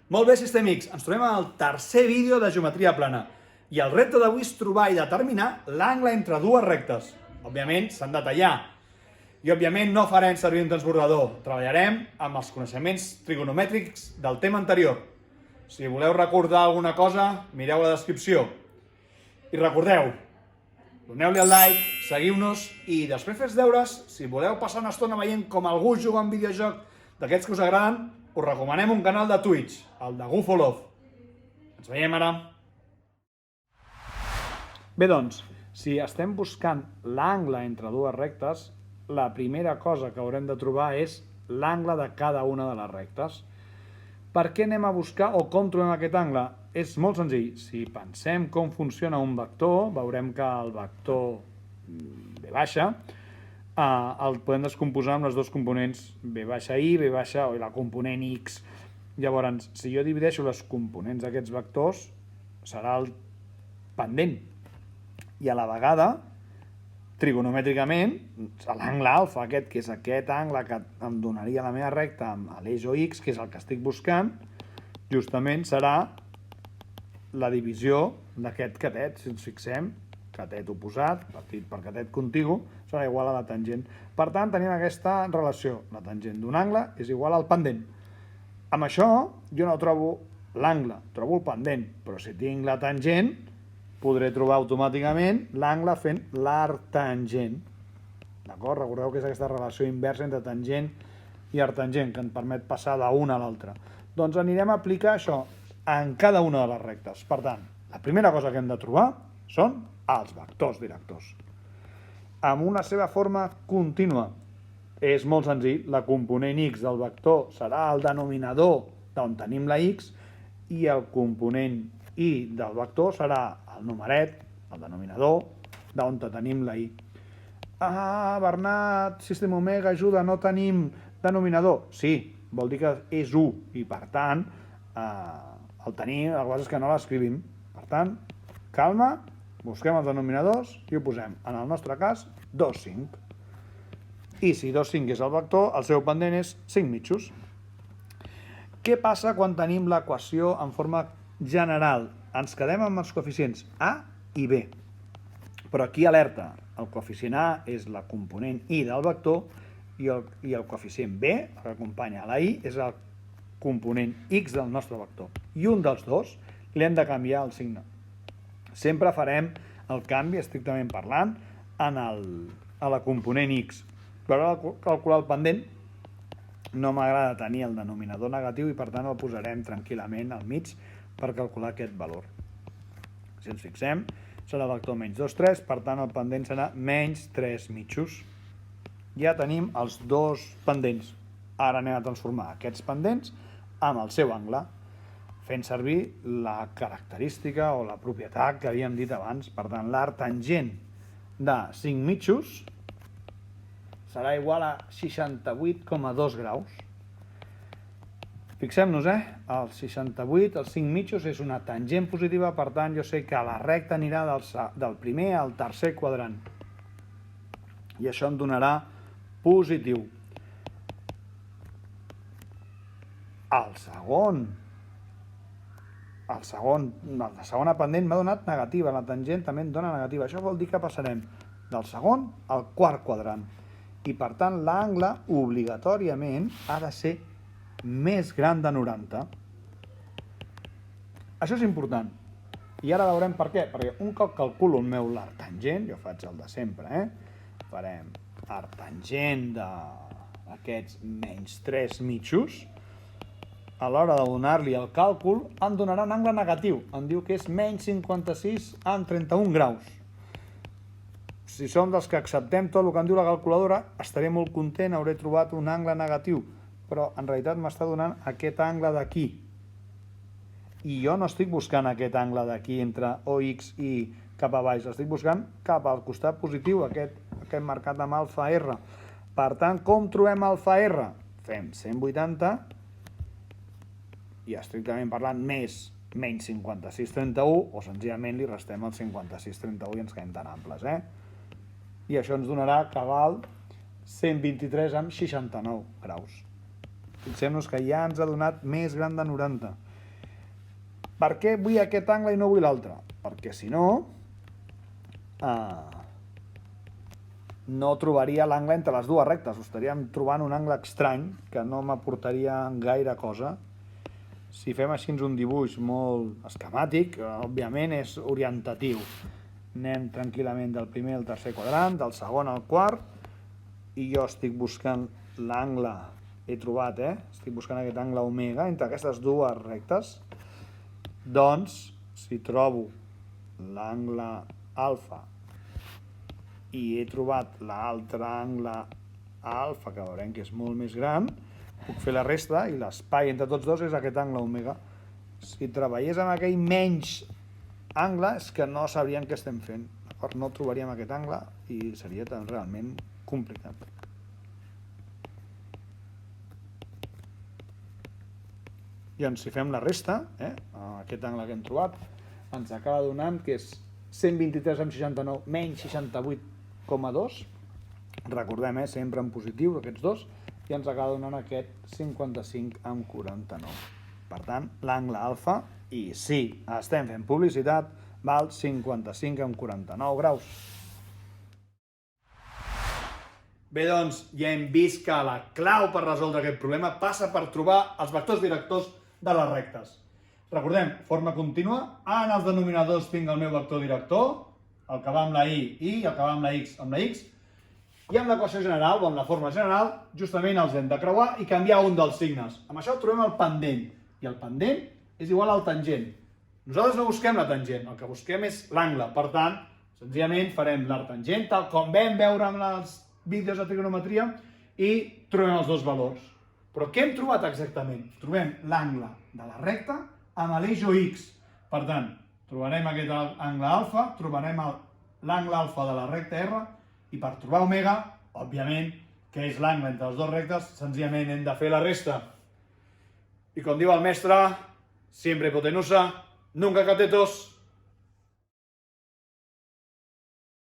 Molt bé, sistèmics, ens trobem en el tercer vídeo de geometria plana i el repte d'avui és trobar i determinar l'angle entre dues rectes. Òbviament, s'han de tallar. I, òbviament, no farem servir un transbordador. Treballarem amb els coneixements trigonomètrics del tema anterior. Si voleu recordar alguna cosa, mireu la descripció. I recordeu, doneu-li el like, seguiu-nos i després fes deures. Si voleu passar una estona veient com algú juga un videojoc d'aquests que us agraden, us recomanem un canal de Twitch, el de Gufolov. Ens veiem ara. Bé, doncs, si estem buscant l'angle entre dues rectes, la primera cosa que haurem de trobar és l'angle de cada una de les rectes. Per què anem a buscar o com trobem aquest angle? És molt senzill. Si pensem com funciona un vector, veurem que el vector v baixa el podem descomposar amb les dos components v baixa i, v baixa o la component x. Llavors, si jo divideixo les components d'aquests vectors, serà el pendent. I a la vegada, trigonomètricament, l'angle alfa aquest, que és aquest angle que em donaria la meva recta amb l'eix o x, que és el que estic buscant, justament serà la divisió d'aquest catet. Si ens fixem, catet oposat, partit per catet contigu, serà igual a la tangent. Per tant, tenim aquesta relació. La tangent d'un angle és igual al pendent. Amb això, jo no trobo l'angle, trobo el pendent. Però si tinc la tangent, podré trobar automàticament l'angle fent l'arctangent. D'acord? Recordeu que és aquesta relació inversa entre tangent i arctangent, que ens permet passar d'una a l'altra. Doncs anirem a aplicar això en cada una de les rectes. Per tant, la primera cosa que hem de trobar són els vectors directors. Amb una seva forma contínua. És molt senzill, la component x del vector serà el denominador d'on tenim la x i el component y del vector serà el numeret, el denominador, d'on tenim la y. Ah, Bernat, sistema omega, ajuda, no tenim denominador. Sí, vol dir que és 1 i per tant el tenim, el que passa és que no l'escrivim. Per tant, calma, busquem els denominadors i ho posem, en el nostre cas, 2, 5. I si 2, 5 és el vector, el seu pendent és 5 mitjos. Què passa quan tenim l'equació en forma general? Ens quedem amb els coeficients A i B. Però aquí alerta, el coeficient A és la component I del vector i el coeficient B, el que acompanya la I, és el component X del nostre vector. I un dels dos li hem de canviar el signe. Sempre farem el canvi, estrictament parlant, a la component X. Però al calcular el pendent no m'agrada tenir el denominador negatiu i per tant el posarem tranquil·lament al mig per calcular aquest valor. Si ens fixem, serà el vector menys 2, 3, per tant el pendent serà menys 3 mitjos. Ja tenim els dos pendents. Ara anem a transformar aquests pendents amb el seu angle, fent servir la característica o la propietat que havíem dit abans. Per tant, l'arctangent de 5 mitjos serà igual a 68,2 graus. Fixem-nos, el 68, els 5 mitjos, és una tangent positiva, per tant, jo sé que la recta anirà del primer al tercer quadrant. I això em donarà positiu. La segona pendent m'ha donat negativa, la tangent també em dona negativa. Això vol dir que passarem del segon al quart quadrant. I per tant l'angle obligatòriament ha de ser més gran de 90. Això és important. I ara veurem per què. Perquè un cop calculo el meu l'arctangent, jo faig el de sempre, farem arctangent d'aquests menys 3 mitjos, a l'hora de donar-li el càlcul, em donarà un angle negatiu. Em diu que és menys 56 amb 31 graus. Si som dels que acceptem tot el que em diu la calculadora, estaré molt content, hauré trobat un angle negatiu. Però en realitat m'està donant aquest angle d'aquí. I jo no estic buscant aquest angle d'aquí entre OX i cap a baix. L'estic buscant cap al costat positiu, aquest marcat amb alfa R. Per tant, com trobem alfa R? Fem 180 i estrictament parlant menys 56,31 o senzillament li restem el 56,31 i ens quedem tan amples. I això ens donarà que val 123 amb 69 graus. Fixem-nos que ja ens ha donat més gran de 90. Per què vull aquest angle i no vull l'altre? Perquè si no, no trobaria l'angle entre les dues rectes. Estaríem trobant un angle estrany que no m'aportaria gaire cosa. Si fem així un dibuix molt esquemàtic, òbviament és orientatiu. Anem tranquil·lament del primer al tercer quadrant, del segon al quart, i jo estic buscant l'angle, he trobat, estic buscant aquest angle omega entre aquestes dues rectes. Doncs, si trobo l'angle alfa i he trobat l'altre angle alfa, que veurem que és molt més gran, puc fer la resta i l'espai entre tots dos és aquest angle omega. Si treballés amb aquell menys angle és que no sabríem què estem fent. No trobaríem aquest angle i seria realment complicat. I doncs si fem la resta, aquest angle que hem trobat, ens acaba donant que és 123,69 menys 68,2. Recordem, sempre en positiu aquests dos, i ens acaba donant aquest 55,49. Per tant, l'angle alfa, i sí, estem fent publicitat, val 55,49 graus. Bé, doncs, ja hem vist que la clau per resoldre aquest problema passa per trobar els vectors directors de les rectes. Recordem, forma contínua, en els denominadors tinc el meu vector director, el que va amb la i el que va amb la x, i amb l'equació general, o amb la forma general, justament els hem de creuar i canviar un dels signes. Amb això trobem el pendent, i el pendent és igual al tangent. Nosaltres no busquem la tangent, el que busquem és l'angle. Per tant, senzillament farem l'arctangent, tal com vam veure en els vídeos de trigonometria, i trobem els dos valors. Però què hem trobat exactament? Trobem l'angle de la recta amb l'eix o x. Per tant, trobarem aquest angle alfa, trobarem l'angle alfa de la recta R, i per trobar omega, òbviament, que és l'angle entre les dues rectes, senzillament hem de fer la resta. I com diu el mestre, siempre hipotenusa, nunca catetos.